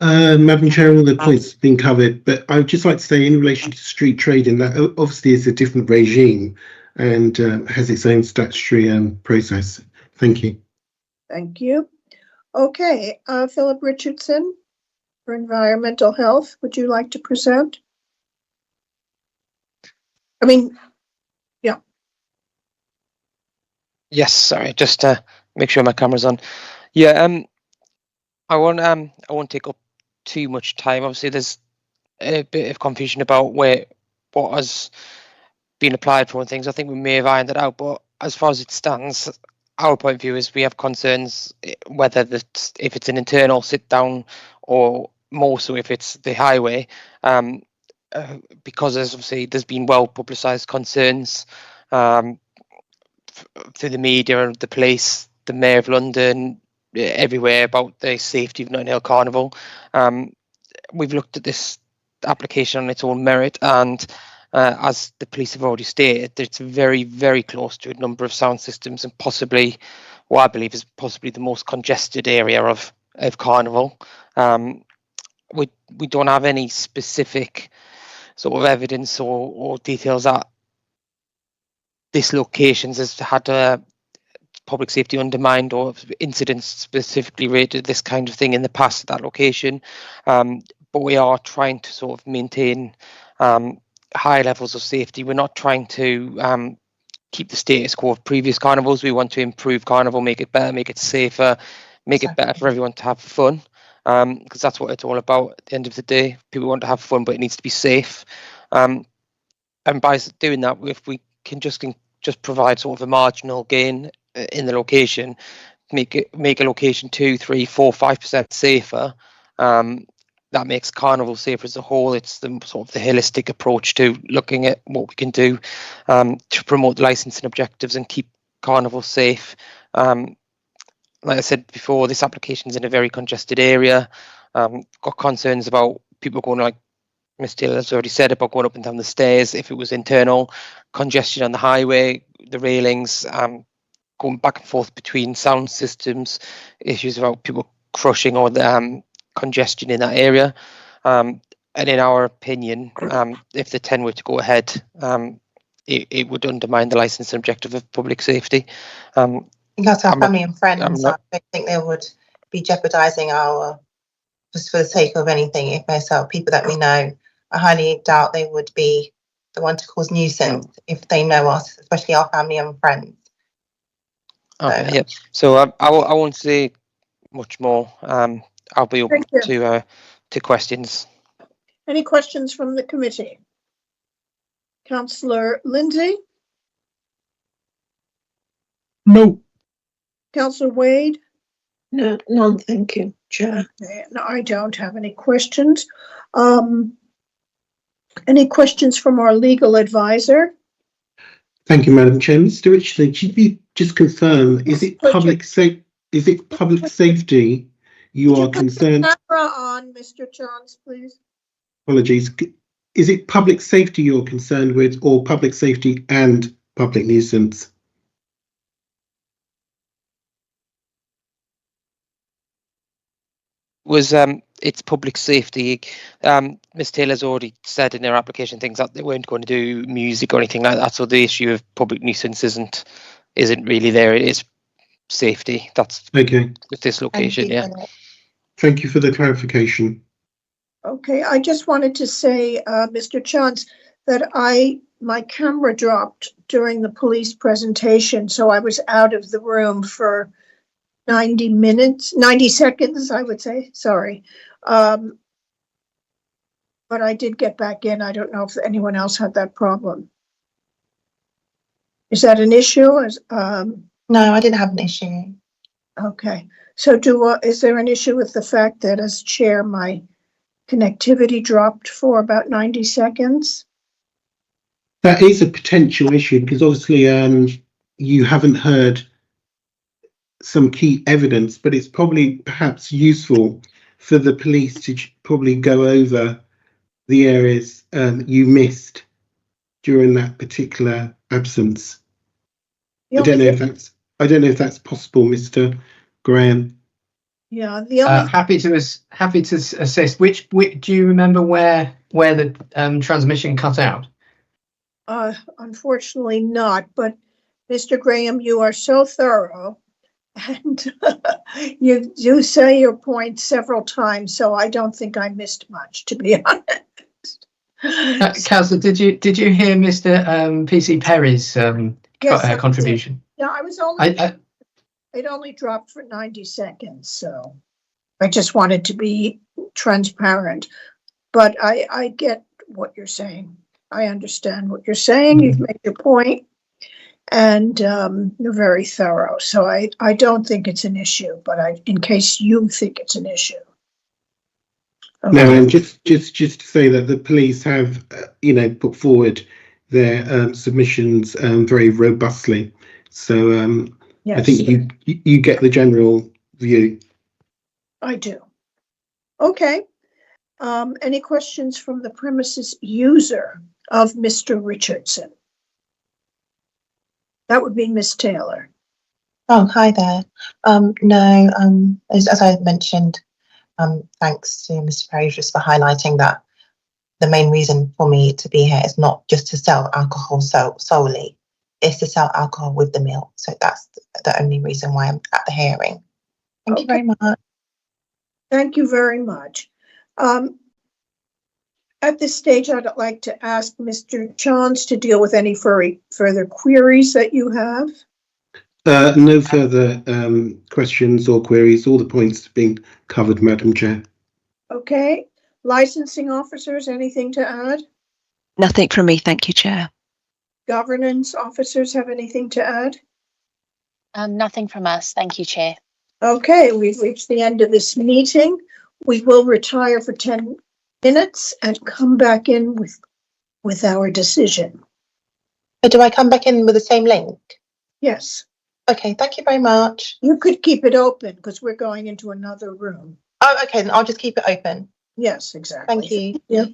Madam Chair, all the points have been covered, but I would just like to say in relation to street trading, that obviously is a different regime and has its own statutory process. Thank you. Thank you. Okay, Philip Richardson for Environmental Health, would you like to present? Yeah. Yes, sorry, just to make sure my camera's on. Yeah, I won't take up too much time. Obviously, there's a bit of confusion about what has been applied for and things. I think we may have ironed it out, but as far as it stands, our point of view is we have concerns whether if it's an internal sit down or more so if it's the highway, because there's been well publicised concerns through the media and the police, the Mayor of London, everywhere about the safety of Notting Hill Carnival. We've looked at this application on its own merit, and as the police have already stated, it's very, very close to a number of sound systems, and possibly what I believe is possibly the most congested area of Carnival. We don't have any specific sort of evidence or details that this location has had public safety undermined or incidents specifically related to this kind of thing in the past at that location. But we are trying to sort of maintain high levels of safety. We're not trying to keep the status quo of previous carnivals. We want to improve Carnival, make it better, make it safer, make it better for everyone to have fun. Because that's what it's all about at the end of the day. People want to have fun, but it needs to be safe. And by doing that, if we can just provide sort of a marginal gain in the location, make a location 2, 3, 4, 5% safer, that makes Carnival safer as a whole. It's the sort of the holistic approach to looking at what we can do to promote the licensing objectives and keep Carnival safe. Like I said before, this application is in a very congested area. Got concerns about people going like Ms Taylor has already said about going up and down the stairs. If it was internal, congestion on the highway, the railings, going back and forth between sound systems, issues about people crushing or congestion in that area. And in our opinion, if the 10 were to go ahead, it would undermine the licensing objective of public safety. Because our I'm family and friends, not- I don't think they would be jeopardising our, just for the sake of anything. If there's people that we know, I highly doubt they would be the one to cause nuisance if they know us, especially our family and friends. Okay, yeah. So I won't say much more. I'll be open Thank you. to questions. Any questions from the committee? Councillor Lindsay, No. Councillor Wade? No, none, thank you, Chair. No, I don't have any questions. Any questions from our legal advisor? Thank you, Madam Chair. Mr. Richardson, could you just confirm, is it public safety you are concerned? Camera on, Mr. Chance, please. Apologies. Is it public safety you're concerned with, or public safety and public nuisance? It's public safety. Ms Taylor's already said in her application things that they weren't going to do music or anything like that, so the issue of public nuisance isn't really there. It is safety. That's Okay. with this location. Yeah. Thank you for the clarification. Okay, I just wanted to say, Mr. Chance, that my camera dropped during the police presentation, so I was out of the room for 90 seconds, I would say, sorry. But I did get back in. I don't know if anyone else had that problem. Is that an issue? No, I didn't have an issue. Okay, so is there an issue with the fact that as chair, my connectivity dropped for about 90 seconds? That is a potential issue because obviously you haven't heard some key evidence, but it's probably perhaps useful for the police to probably go over the areas you missed during that particular absence. I don't know if that's possible, Mr. Graham. Yeah, the only Happy to assist. Which do you remember where the transmission cut out? unfortunately not, but Mr. Graham, you are so thorough and you do say your point several times, so I don't think I missed much, to be honest. Councillor, did you hear Mr. PC Perry's Yes, contribution? Yeah, I was only, it only dropped for 90 seconds, so I just wanted to be transparent. But I get what you're saying. I understand what you're saying. You've made your point, and you're very thorough. So I don't think it's an issue, but in case you think it's an issue. Okay. No, and just to say that the police have, put forward their submissions very robustly. So Yes, I think you get the general view. I do. Okay. Any questions from the premises user of Mr. Richardson? That would be Miss Taylor. Oh, hi there. No, as I mentioned, thanks to Mr. Perry just for highlighting that the main reason for me to be here is not just to sell alcohol solely, it's to sell alcohol with the meal. So that's the only reason why I'm at the hearing. Thank you very much. Thank you very much. At this stage, I'd like to ask Mr. Chance to deal with any further queries that you have. No further questions or queries. All the points have been covered, Madam Chair. Okay. Licensing officers, anything to add? Nothing from me, thank you, Chair. Governance officers have anything to add? Nothing from us. Thank you, Chair. Okay, we've reached the end of this meeting. We will retire for 10 minutes and come back in with our decision. So do I come back in with the same link? Yes. Okay, thank you very much. You could keep it open because we're going into another room. Oh, okay, then I'll just keep it open. Yes, exactly. Thank you. Yeah.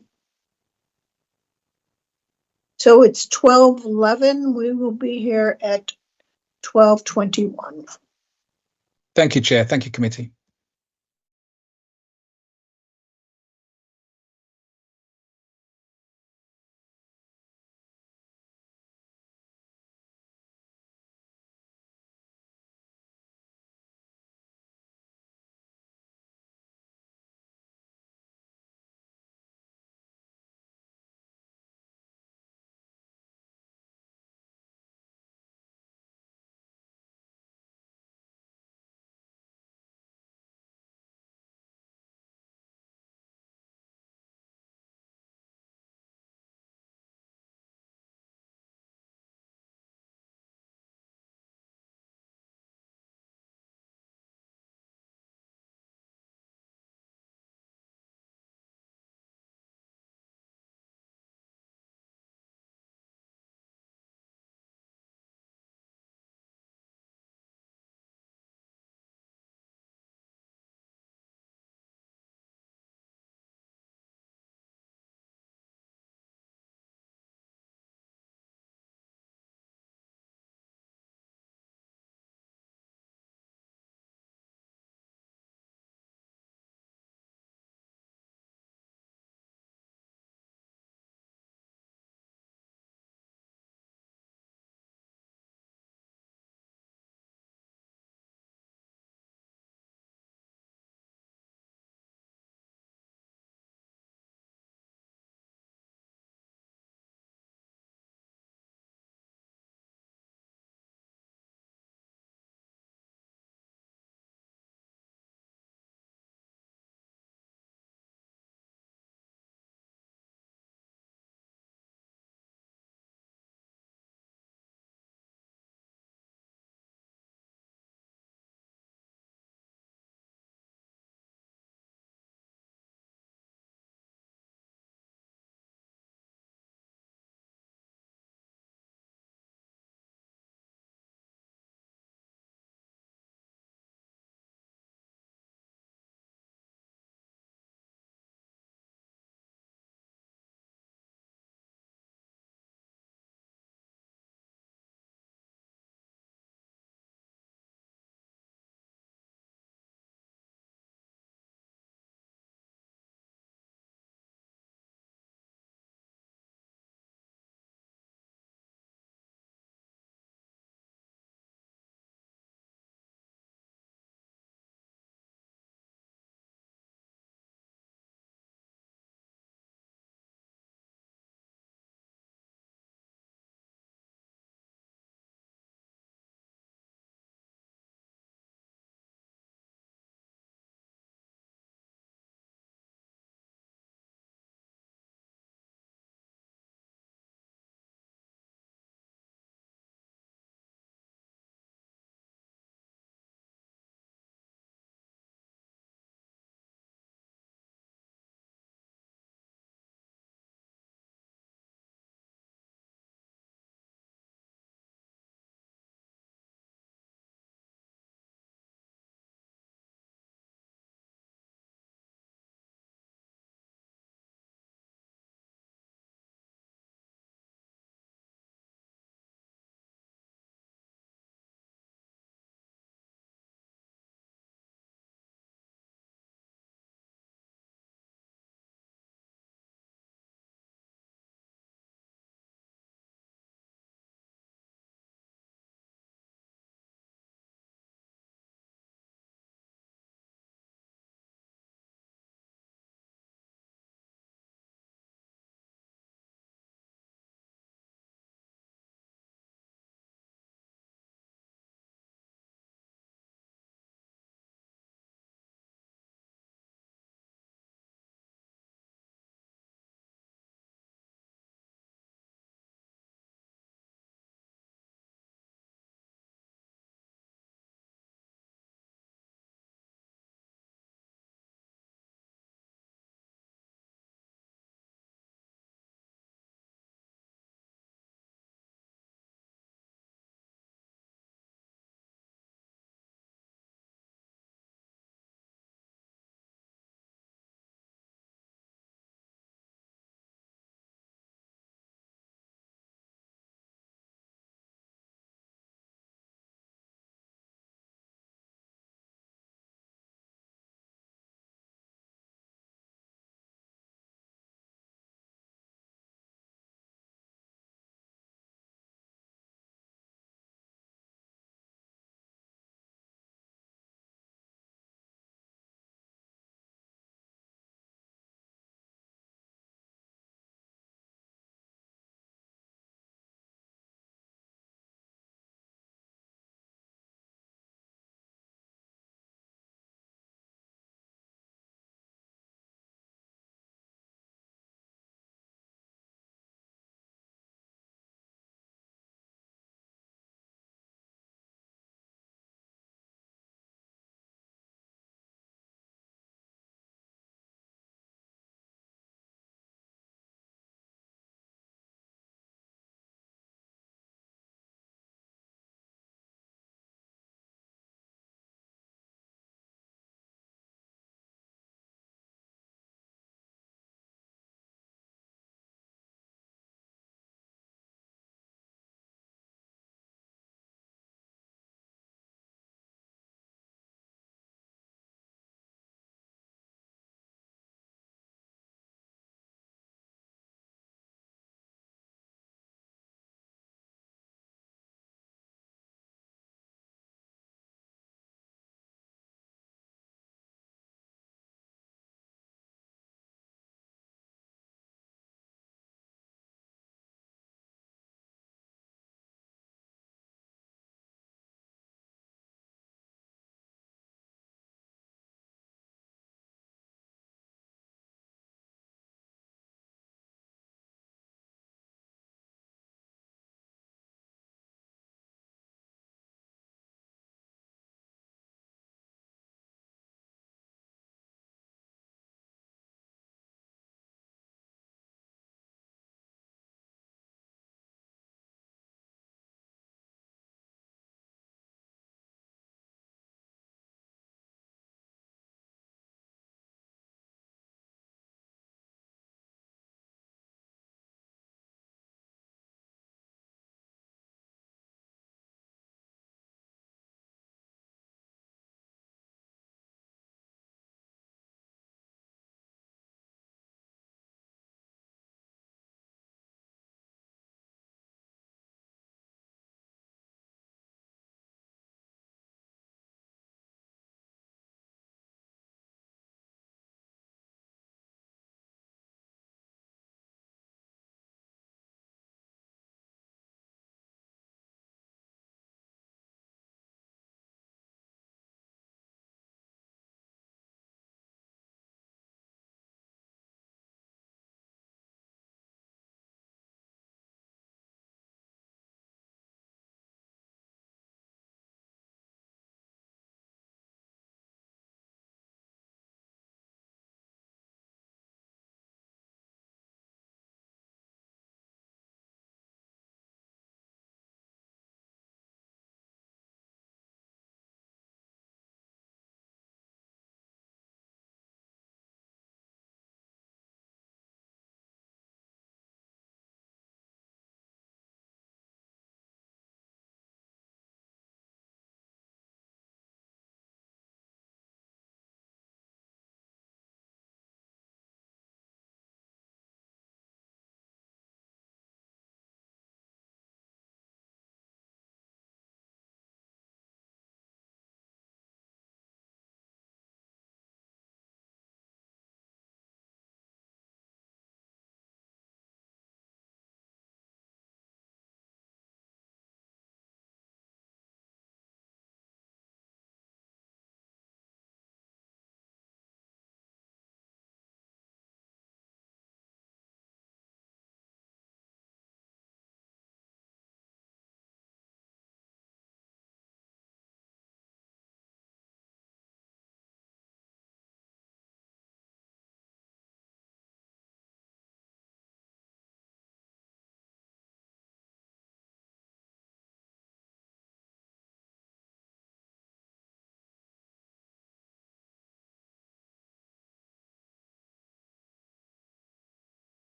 So it's 12:11. We will be here at 12:21. Thank you, Chair. Thank you, committee.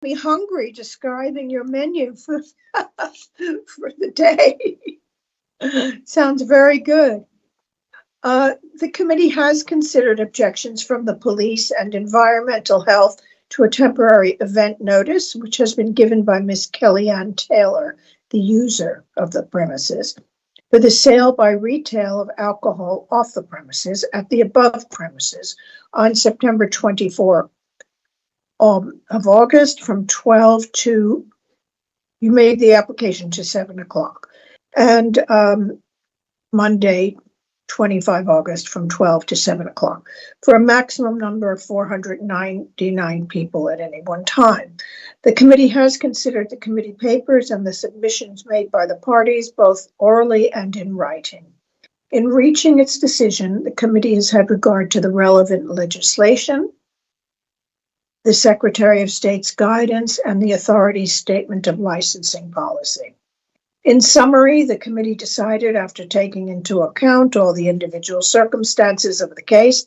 me hungry describing your menu for, for the day. Sounds very good. The committee has considered objections from the police and environmental health to a temporary event notice, which has been given by Ms. Kellyanne Taylor, the user of the premises, for the sale by retail of alcohol off the premises at the above premises on September 24 of August from 12 to, you made the application to 7 o'clock, and Monday, 25 August from 12 to 7 o'clock for a maximum number of 499 people at any one time. The committee has considered the committee papers and the submissions made by the parties, both orally and in writing. In reaching its decision, the committee has had regard to the relevant legislation, the Secretary of State's guidance, and the authority's statement of licensing policy. In summary, the committee decided, after taking into account all the individual circumstances of the case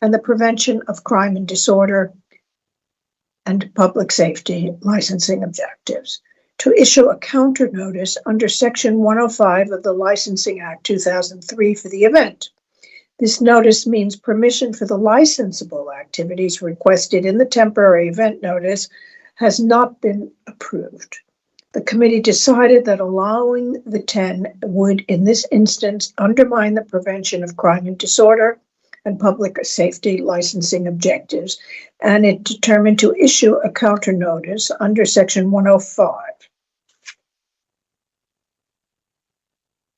and the prevention of crime and disorder and public safety licensing objectives, to issue a counter notice under Section 105 of the Licensing Act 2003 for the event. This notice means permission for the licensable activities requested in the temporary event notice has not been approved. The committee decided that allowing the 10 would, in this instance, undermine the prevention of crime and disorder and public safety licensing objectives, and it determined to issue a counter notice under Section 105.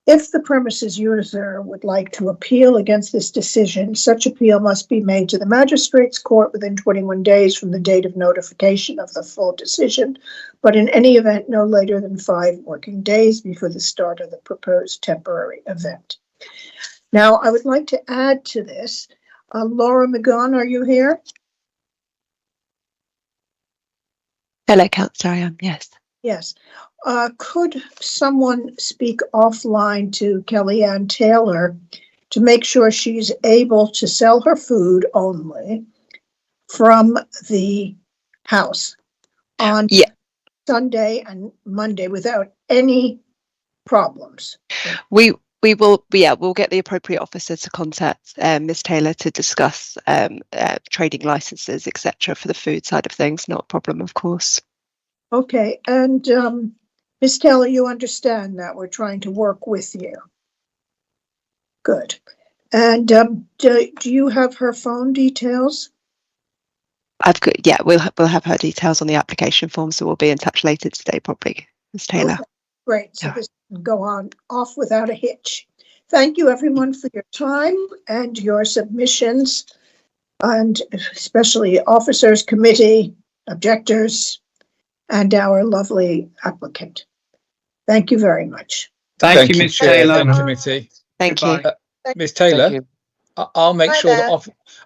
If the premises user would like to appeal against this decision, such appeal must be made to the magistrate's court within 21 days from the date of notification of the full decision, but in any event, no later than 5 working days before the start of the proposed temporary event. Now, I would like to add to this, Laura McGon, are you here? Hello, Councillor, I am, yes. Yes. Could someone speak offline to Kellyanne Taylor to make sure she's able to sell her food only from the house on Sunday and Monday without any problems? We'll get the appropriate officer to contact Ms. Taylor to discuss trading licenses, etc. for the food side of things. Not a problem, of course. Okay, and Ms. Taylor, you understand that we're trying to work with you. Good. And do you have her phone details? I've got, yeah, we'll have her details on the application form, so we'll be in touch later today, probably, Ms. Taylor. Okay, great. So this can go on off without a hitch. Thank you, everyone, for your time and your submissions, and especially officers, committee, objectors, and our lovely applicant. Thank you very much. Thank you, Ms. Taylor. Committee. Thank you. Ms. Taylor, I'll make sure that